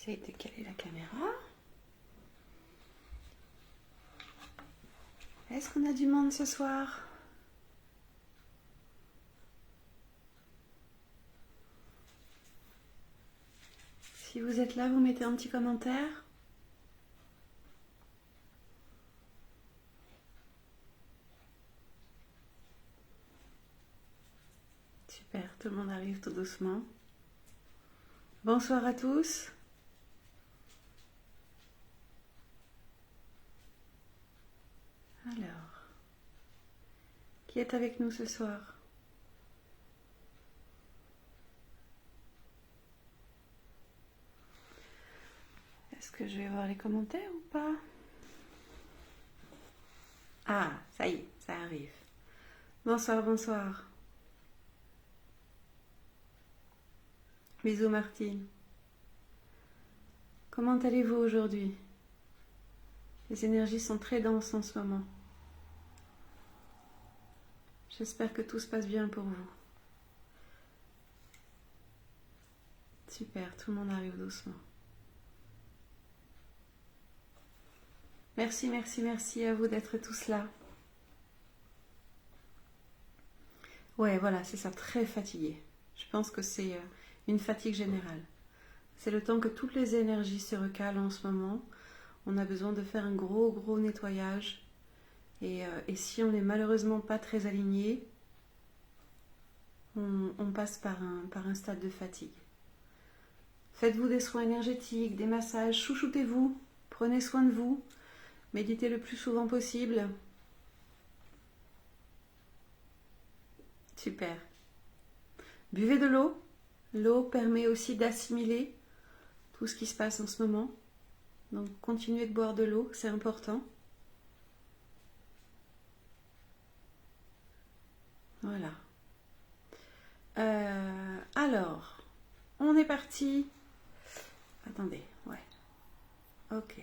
J'essaie de caler la caméra. Est-ce qu'on a du monde ce soir? Si vous êtes là, vous mettez un petit commentaire. Super, tout le monde arrive tout doucement. Bonsoir à tous. Alors, qui est avec nous ce soir? Est-ce que je vais voir les commentaires ou pas? Ah, ça y est, ça arrive. Bonsoir, bonsoir. Bisous Martine. Comment allez-vous aujourd'hui? Les énergies sont très denses en ce moment. J'espère que tout se passe bien pour vous. Super, tout le monde arrive doucement. Merci, merci, merci à vous d'être tous là. Ouais, voilà, c'est ça, très fatigué. Je pense que c'est une fatigue générale. C'est le temps que toutes les énergies se recalent en ce moment. On a besoin de faire un gros nettoyage. Et si on n'est malheureusement pas très aligné, on passe par un stade de fatigue. Faites-vous des soins énergétiques, des massages, chouchoutez-vous, prenez soin de vous, méditez le plus souvent possible. Super. Buvez de l'eau. L'eau permet aussi d'assimiler tout ce qui se passe en ce moment. Donc continuez de boire de l'eau, c'est important. Voilà. Alors, on est parti. Attendez, ouais. Ok.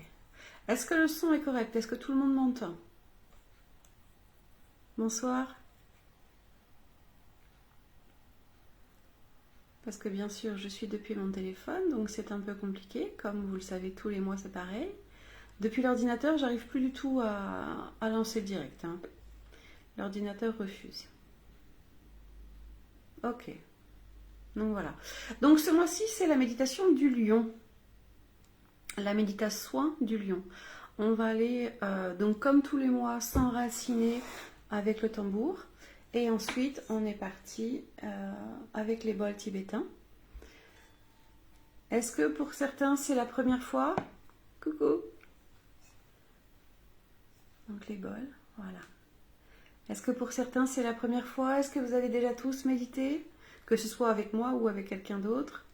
Est-ce que le son est correct? Est-ce que tout le monde m'entend? Bonsoir. Parce que bien sûr, je suis depuis mon téléphone, donc c'est un peu compliqué. Comme vous le savez, tous les mois, c'est pareil. Depuis l'ordinateur, j'arrive plus du tout à lancer le direct. Hein. L'ordinateur refuse. Ok. Donc voilà. Donc ce mois-ci, c'est la méditation du lion. La méditation du lion. On va aller, donc comme tous les mois, s'enraciner avec le tambour. Et ensuite, on est parti avec les bols tibétains. Est-ce que pour certains, c'est la première fois? Coucou. Donc les bols, voilà. Est-ce que pour certains, c'est la première fois? Est-ce que vous avez déjà tous médité? Que ce soit avec moi ou avec quelqu'un d'autre?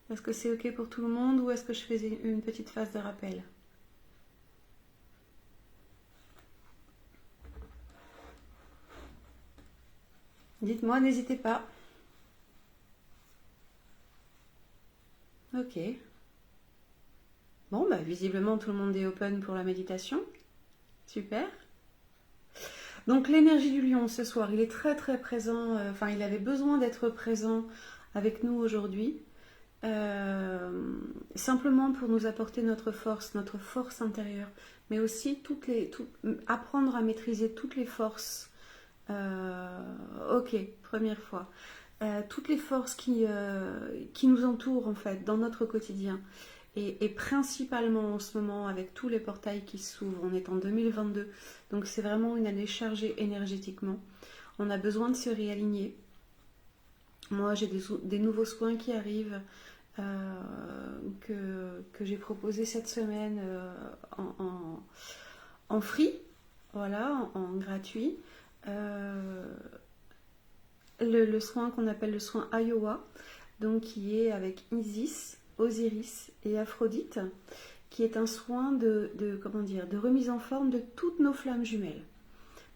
Est-ce que c'est ok pour tout le monde ou est-ce que je fais une petite phase de rappel? Dites-moi, n'hésitez pas. Ok. Bon, bah visiblement tout le monde est open pour la méditation. Super. Donc l'énergie du lion ce soir, il est très présent, enfin il avait besoin d'être présent avec nous aujourd'hui. Simplement pour nous apporter notre force intérieure, mais aussi apprendre à maîtriser toutes les forces. Ok, première fois. Toutes les forces qui nous entourent en fait dans notre quotidien. Et principalement en ce moment avec tous les portails qui s'ouvrent, on est en 2022, donc c'est vraiment une année chargée énergétiquement. On a besoin de se réaligner. Moi j'ai des nouveaux soins qui arrivent que j'ai proposé cette semaine en free, voilà, en gratuit. Le soin qu'on appelle le soin Iowa, donc qui est avec Isis, Osiris et Aphrodite, qui est un soin de remise en forme de toutes nos flammes jumelles.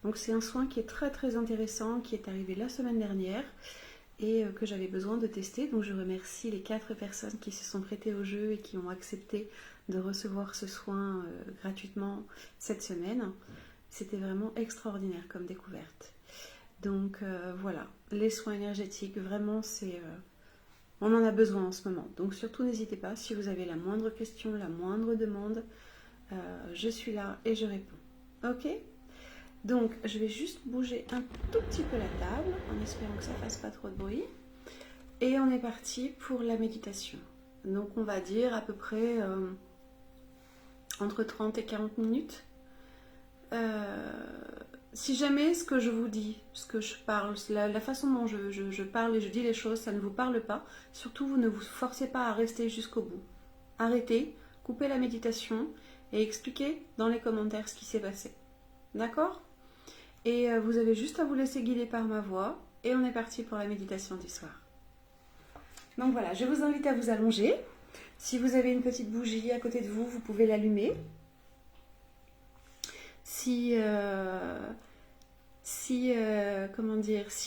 Donc c'est un soin qui est très intéressant, qui est arrivé la semaine dernière et que j'avais besoin de tester. Donc je remercie les 4 personnes qui se sont prêtées au jeu et qui ont accepté de recevoir ce soin gratuitement cette semaine. C'était vraiment extraordinaire comme découverte. Donc voilà, les soins énergétiques, vraiment c'est On en a besoin en ce moment. Donc surtout n'hésitez pas, si vous avez la moindre question, la moindre demande, je suis là et je réponds. Ok? Donc je vais juste bouger un tout petit peu la table en espérant que ça ne fasse pas trop de bruit. Et on est parti pour la méditation. Donc on va dire à peu près entre 30 et 40 minutes. Si jamais ce que je vous dis, ce que je parle, la façon dont je parle et je dis les choses, ça ne vous parle pas, surtout vous ne vous forcez pas à rester jusqu'au bout. Arrêtez, coupez la méditation et expliquez dans les commentaires ce qui s'est passé. D'accord? Et vous avez juste à vous laisser guider par ma voix et on est parti pour la méditation du soir. Donc voilà, je vous invite à vous allonger. Si vous avez une petite bougie à côté de vous, vous pouvez l'allumer. Si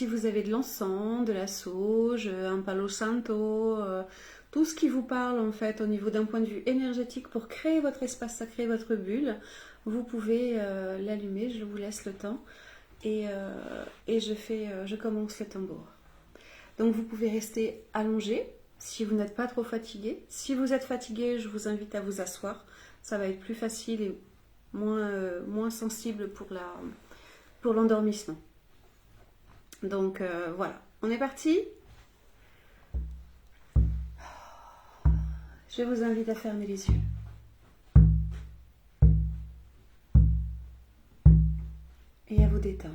vous avez de l'encens, de la sauge, un palo santo, tout ce qui vous parle en fait au niveau d'un point de vue énergétique pour créer votre espace sacré, votre bulle, vous pouvez l'allumer. Je vous laisse le temps et je commence le tambour. Donc vous pouvez rester allongé si vous n'êtes pas trop fatigué. Si vous êtes fatigué, je vous invite à vous asseoir. Ça va être plus facile et moins sensible pour l'endormissement. Donc voilà, on est parti. Je vous invite à fermer les yeux. Et à vous détendre.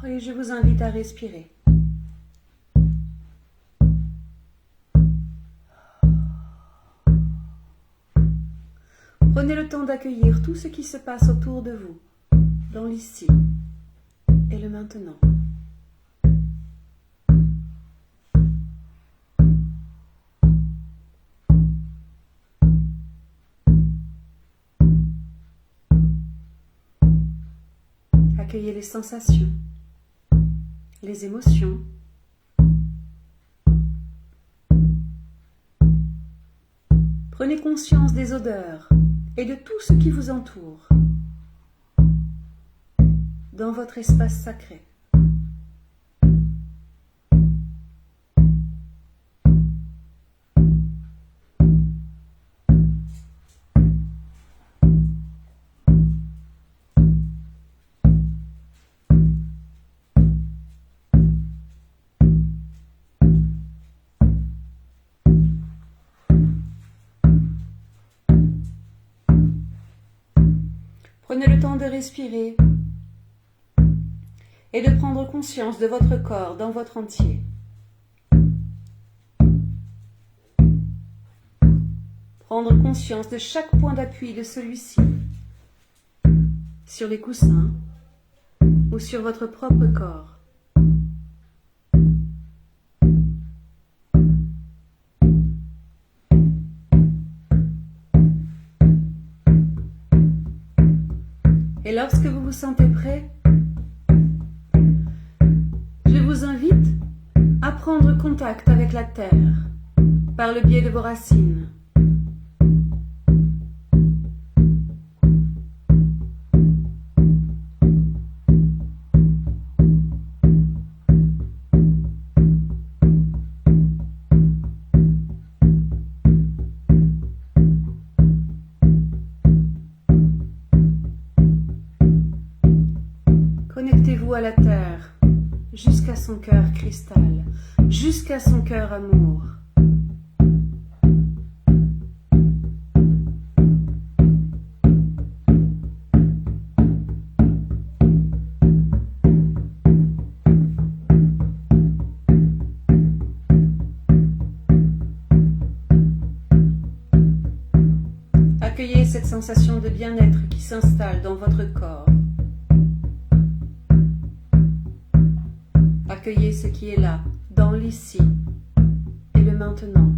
Et je vous invite à respirer. Prenez le temps d'accueillir tout ce qui se passe autour de vous, dans l'ici et le maintenant. Accueillez les sensations, les émotions. Prenez conscience des odeurs et de tout ce qui vous entoure dans votre espace sacré. Prenez le temps de respirer et de prendre conscience de votre corps dans votre entier. Prendre conscience de chaque point d'appui de celui-ci, sur les coussins ou sur votre propre corps. Et lorsque vous vous sentez prêt, je vous invite à prendre contact avec la terre par le biais de vos racines. Connectez-vous à la terre, jusqu'à son cœur cristal, jusqu'à son cœur amour. Accueillez cette sensation de bien-être qui s'installe dans votre corps. Accueillez ce qui est là, dans l'ici et le maintenant.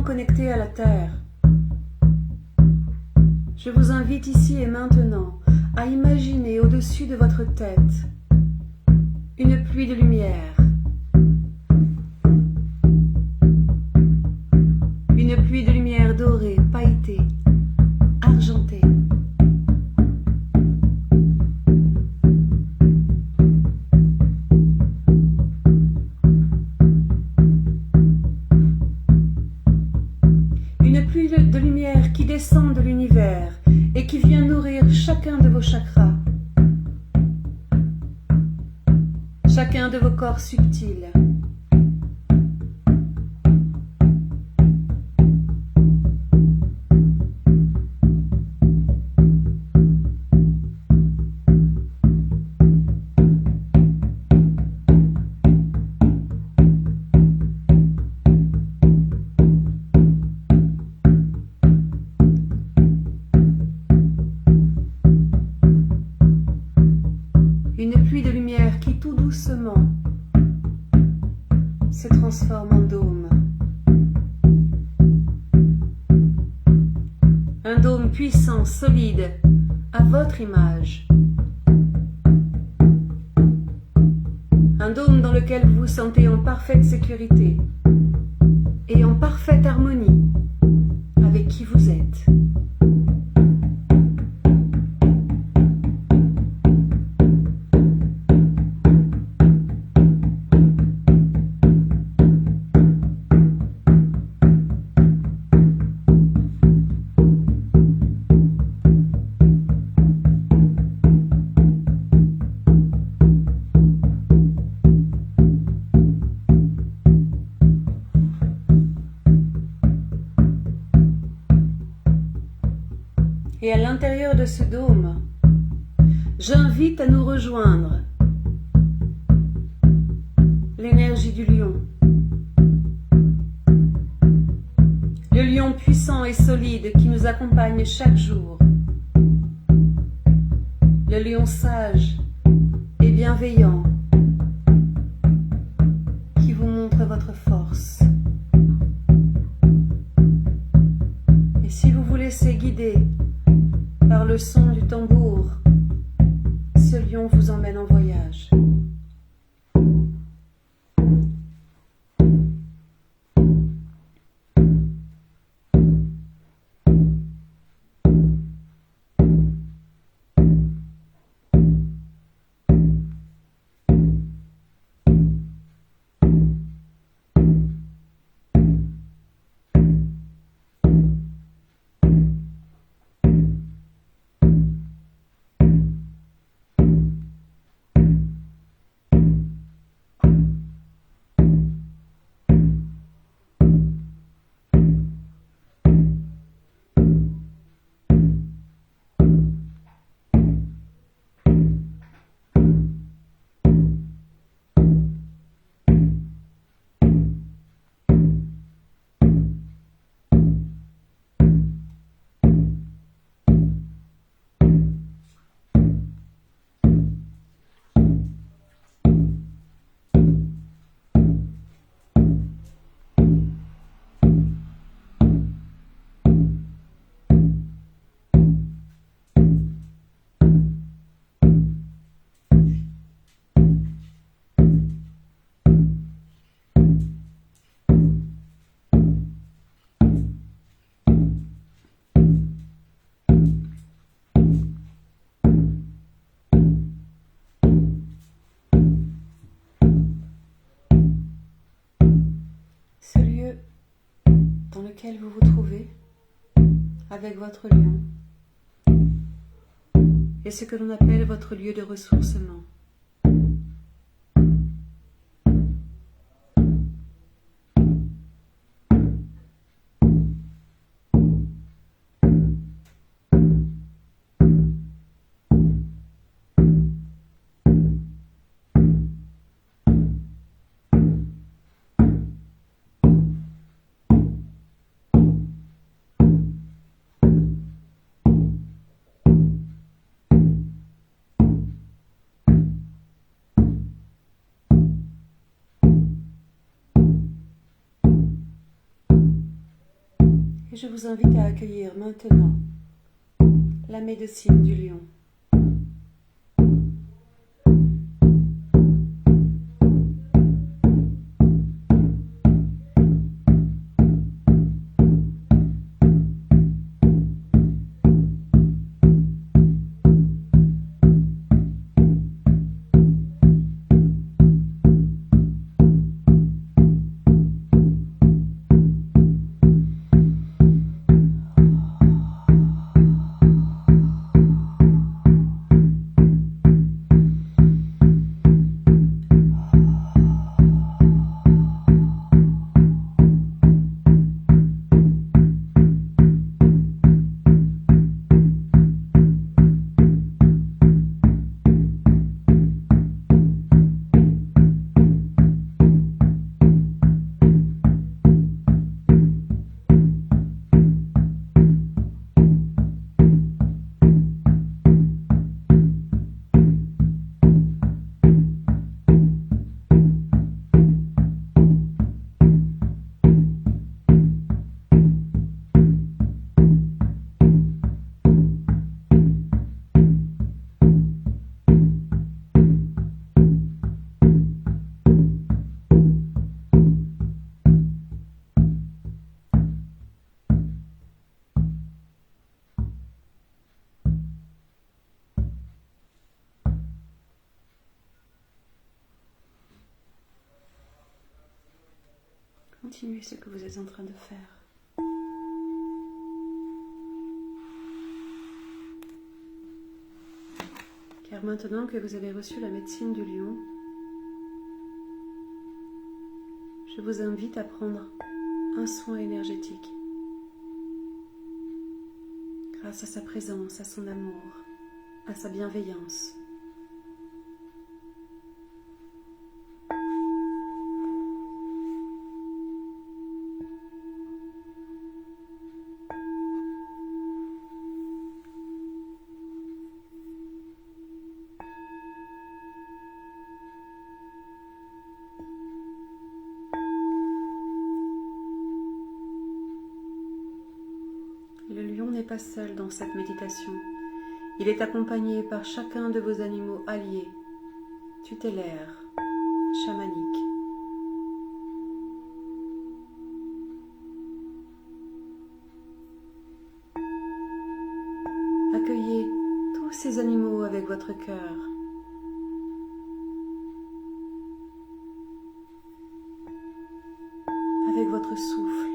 connecté à la Terre. Je vous invite ici et maintenant à imaginer au-dessus de votre tête une pluie de lumière. Une pluie de lumière dorée, pailletée, argentée. Une pluie de lumière qui descend de l'univers et qui vient nourrir chacun de vos chakras, chacun de vos corps subtils. Une pluie de lumière qui tout doucement se transforme en dôme. Un dôme puissant, solide, à votre image. Un dôme dans lequel vous vous sentez en parfaite sécurité et en parfaite harmonie avec qui vous êtes. Et à l'intérieur de ce dôme, j'invite à nous rejoindre l'énergie du lion. Le lion puissant et solide qui nous accompagne chaque jour. Le lion sage et bienveillant qui vous montre votre force. Et si vous vous laissez guider par le son du tambour, ce lion vous emmène en voyage. Ce lieu dans lequel vous vous trouvez avec votre lion est ce que l'on appelle votre lieu de ressourcement. Et je vous invite à accueillir maintenant la médecine du lion. Continuez ce que vous êtes en train de faire. Car maintenant que vous avez reçu la médecine du lion, je vous invite à prendre un soin énergétique grâce à sa présence, à son amour, à sa bienveillance. Le lion n'est pas seul dans cette méditation. Il est accompagné par chacun de vos animaux alliés, tutélaires, chamaniques. Accueillez tous ces animaux avec votre cœur. Avec votre souffle.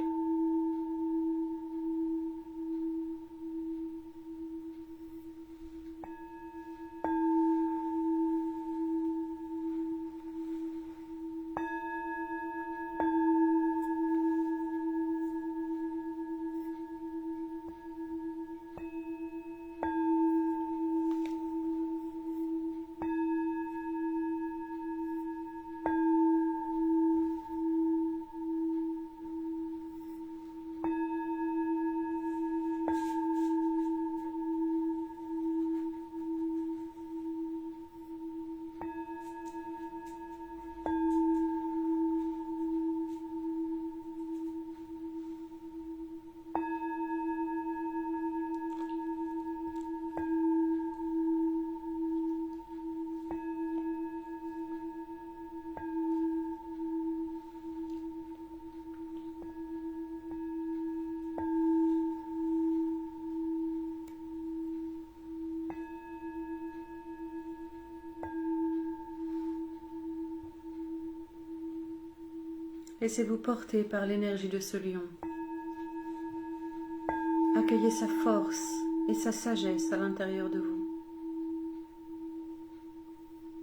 Laissez-vous porter par l'énergie de ce lion. Accueillez sa force et sa sagesse à l'intérieur de vous.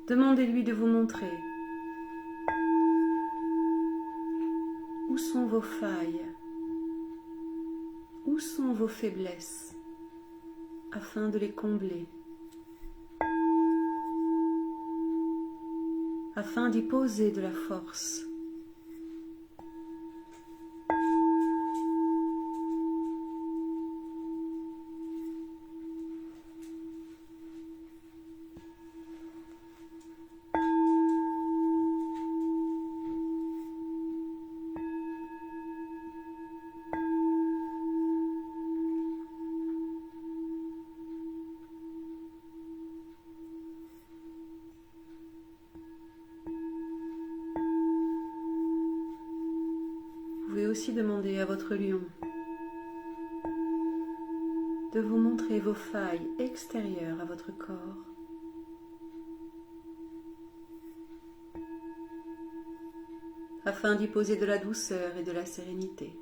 Demandez-lui de vous montrer où sont vos failles, où sont vos faiblesses, afin de les combler, afin d'y poser de la force. aussi demander à votre lion de vous montrer vos failles extérieures à votre corps. Afin d'y poser de la douceur et de la sérénité,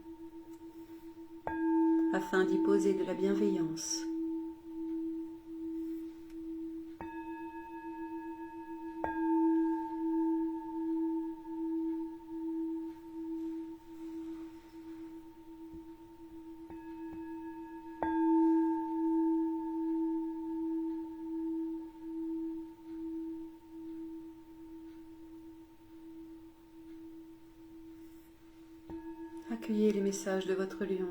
afin d'y poser de la bienveillance. Accueillez les messages de votre lion,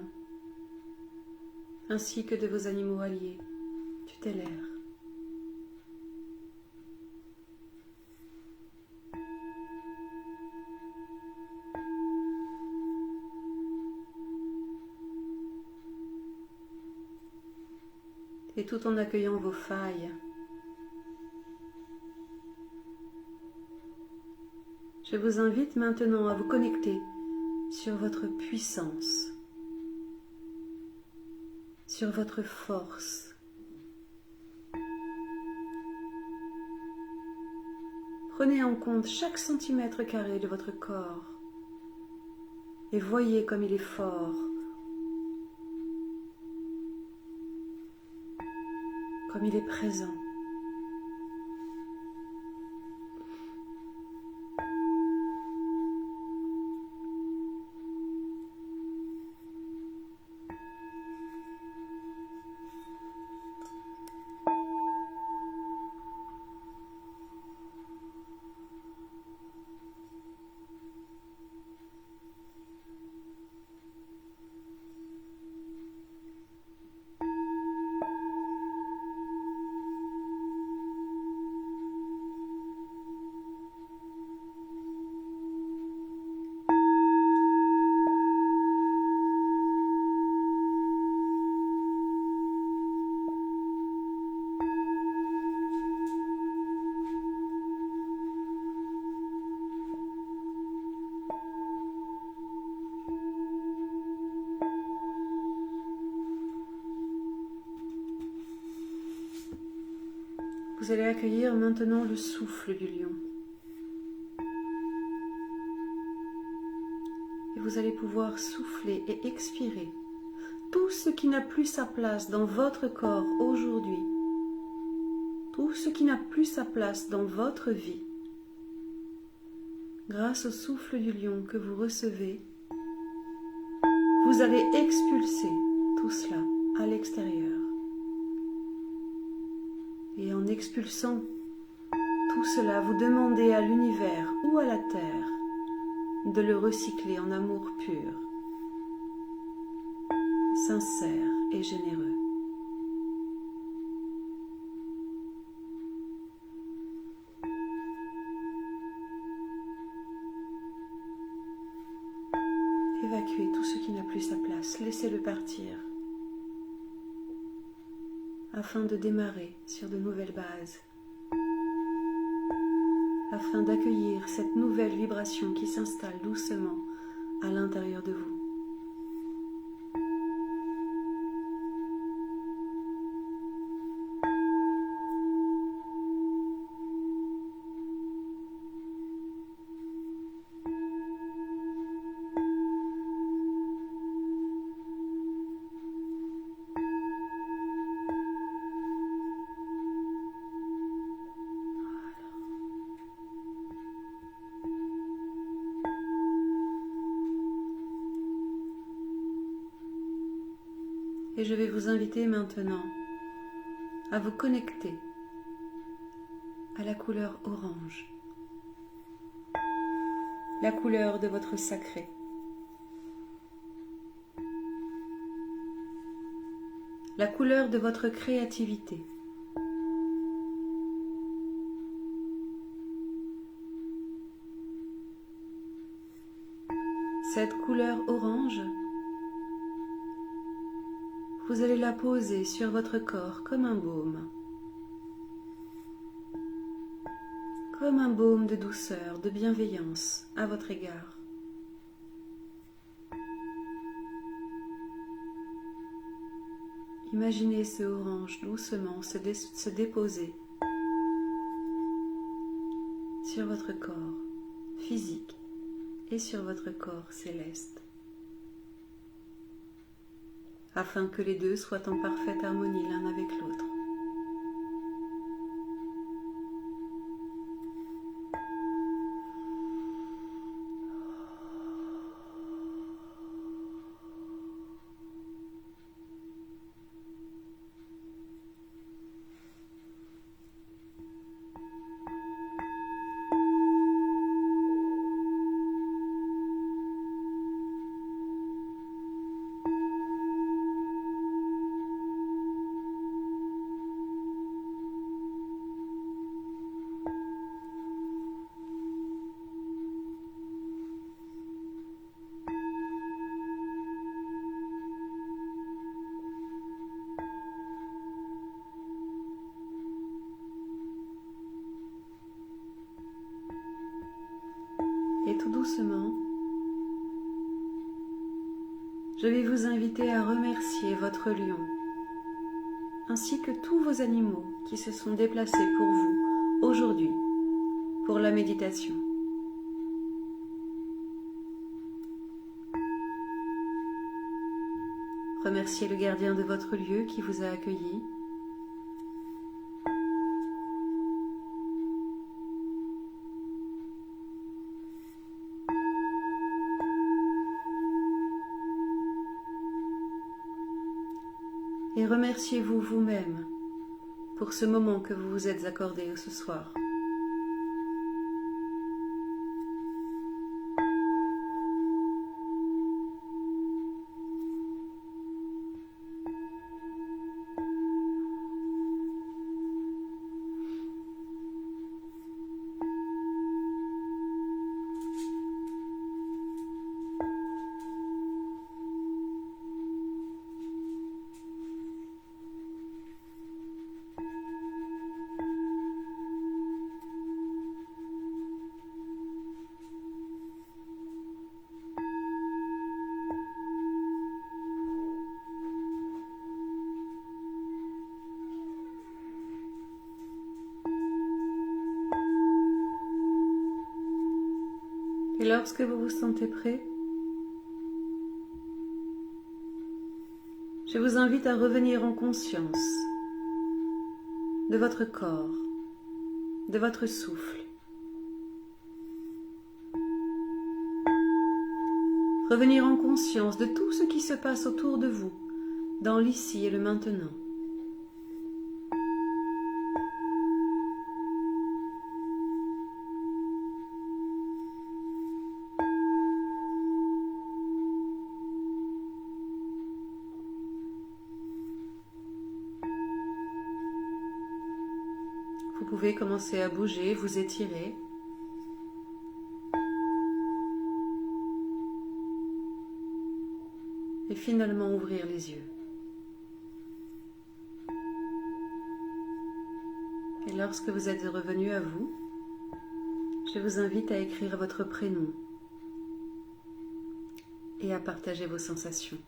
ainsi que de vos animaux alliés, tutélaires. Et tout en accueillant vos failles, je vous invite maintenant à vous connecter sur votre puissance, sur votre force. Prenez en compte chaque centimètre carré de votre corps et voyez comme il est fort, comme il est présent. Vous allez accueillir maintenant le souffle du lion. Et vous allez pouvoir souffler et expirer tout ce qui n'a plus sa place dans votre corps aujourd'hui, tout ce qui n'a plus sa place dans votre vie. Grâce au souffle du lion que vous recevez, vous allez expulser tout cela à l'extérieur. Et en expulsant tout cela, vous demandez à l'univers ou à la terre de le recycler en amour pur, sincère et généreux. Évacuez tout ce qui n'a plus sa place, laissez-le partir, afin de démarrer sur de nouvelles bases, afin d'accueillir cette nouvelle vibration qui s'installe doucement à l'intérieur de vous. Et je vais vous inviter maintenant à vous connecter à la couleur orange, la couleur de votre sacré. La couleur de votre créativité. Cette couleur orange, vous allez la poser sur votre corps comme un baume. Comme un baume de douceur, de bienveillance à votre égard. Imaginez ce orange doucement se déposer sur votre corps physique et sur votre corps céleste, afin que les deux soient en parfaite harmonie l'un avec l'autre. Et tout doucement, je vais vous inviter à remercier votre lion, ainsi que tous vos animaux qui se sont déplacés pour vous aujourd'hui, pour la méditation. Remerciez le gardien de votre lieu qui vous a accueilli. Et remerciez-vous vous-même pour ce moment que vous vous êtes accordé ce soir. Et lorsque vous vous sentez prêt, je vous invite à revenir en conscience de votre corps, de votre souffle. Revenir en conscience de tout ce qui se passe autour de vous, dans l'ici et le maintenant. Vous pouvez commencer à bouger, vous étirer. Et finalement ouvrir les yeux. Et lorsque vous êtes revenu à vous, je vous invite à écrire votre prénom et à partager vos sensations.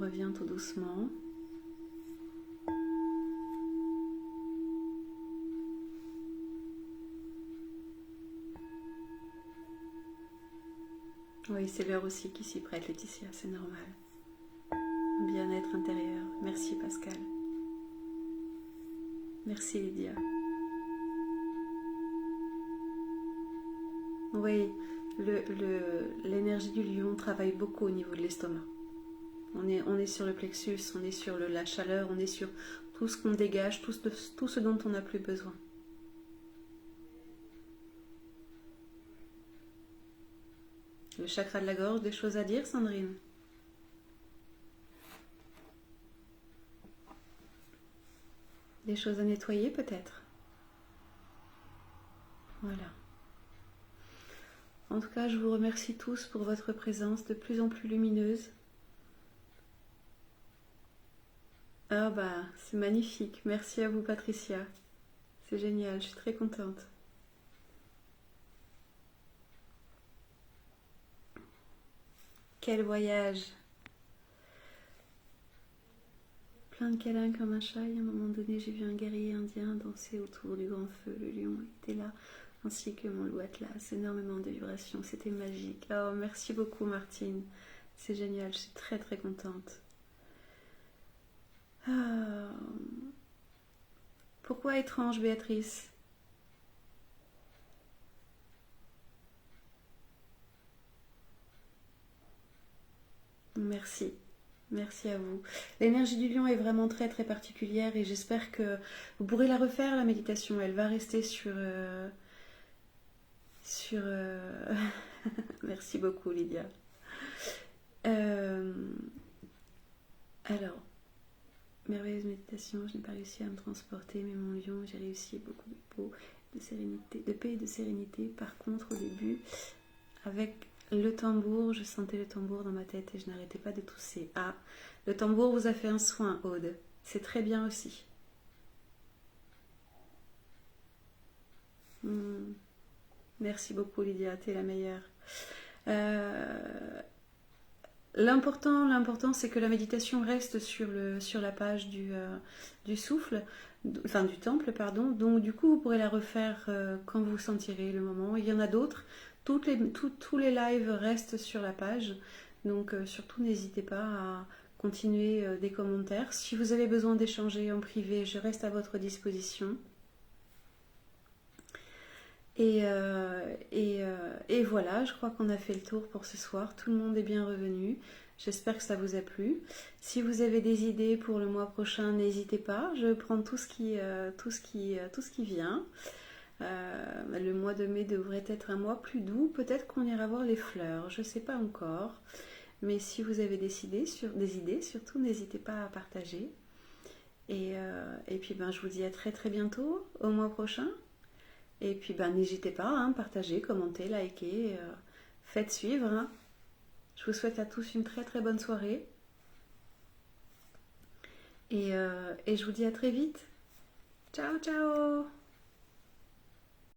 revient tout doucement. Oui, c'est l'heure aussi qui s'y prête, Laetitia, c'est normal. Bien-être intérieur. Merci Pascal. Merci Lydia. Oui, l'énergie du lion travaille beaucoup au niveau de l'estomac. On est sur le plexus, on est sur la chaleur, on est sur tout ce qu'on dégage, tout ce dont on n'a plus besoin. Le chakra de la gorge, des choses à dire, Sandrine? Des choses à nettoyer peut-être? Voilà. En tout cas, je vous remercie tous pour votre présence de plus en plus lumineuse. Ah bah, c'est magnifique. Merci à vous, Patricia. C'est génial, je suis très contente. Quel voyage! Plein de câlins comme un chat, et à un moment donné, j'ai vu un guerrier indien danser autour du grand feu. Le lion était là, ainsi que mon loup Atlas. Énormément de vibrations, c'était magique. Oh, merci beaucoup, Martine. C'est génial, je suis très très contente. Ah. Pourquoi étrange, Béatrice? Merci. Merci à vous. L'énergie du lion est vraiment très très particulière et j'espère que vous pourrez la refaire, la méditation. Elle va rester sur. Merci beaucoup, Lydia. Euh, Alors, merveilleuse méditation. Je n'ai pas réussi à me transporter, mais mon lion, j'ai réussi beaucoup de paix et de sérénité. Par contre, au début, avec le tambour, je sentais le tambour dans ma tête et je n'arrêtais pas de tousser. Ah, le tambour vous a fait un soin, Aude. C'est très bien aussi. Merci beaucoup, Lydia, t'es la meilleure. L'important, c'est que la méditation reste sur la page du souffle, enfin du temple, pardon. Donc, du coup, vous pourrez la refaire quand vous sentirez le moment. Il y en a d'autres. Tous les lives restent sur la page. Donc, surtout, n'hésitez pas à continuer des commentaires. Si vous avez besoin d'échanger en privé, je reste à votre disposition. Et voilà, je crois qu'on a fait le tour pour ce soir. Tout le monde est bien revenu. J'espère que ça vous a plu. Si vous avez des idées pour le mois prochain, n'hésitez pas. Je prends tout ce qui vient. Le mois de mai devrait être un mois plus doux. Peut-être qu'on ira voir les fleurs. Je ne sais pas encore. Mais si vous avez des idées, surtout n'hésitez pas à partager. Et puis je vous dis à très très bientôt, au mois prochain. Et puis n'hésitez pas, hein, partagez, commentez, likez, faites suivre. Hein. Je vous souhaite à tous une très très bonne soirée. Et je vous dis à très vite. Ciao ciao.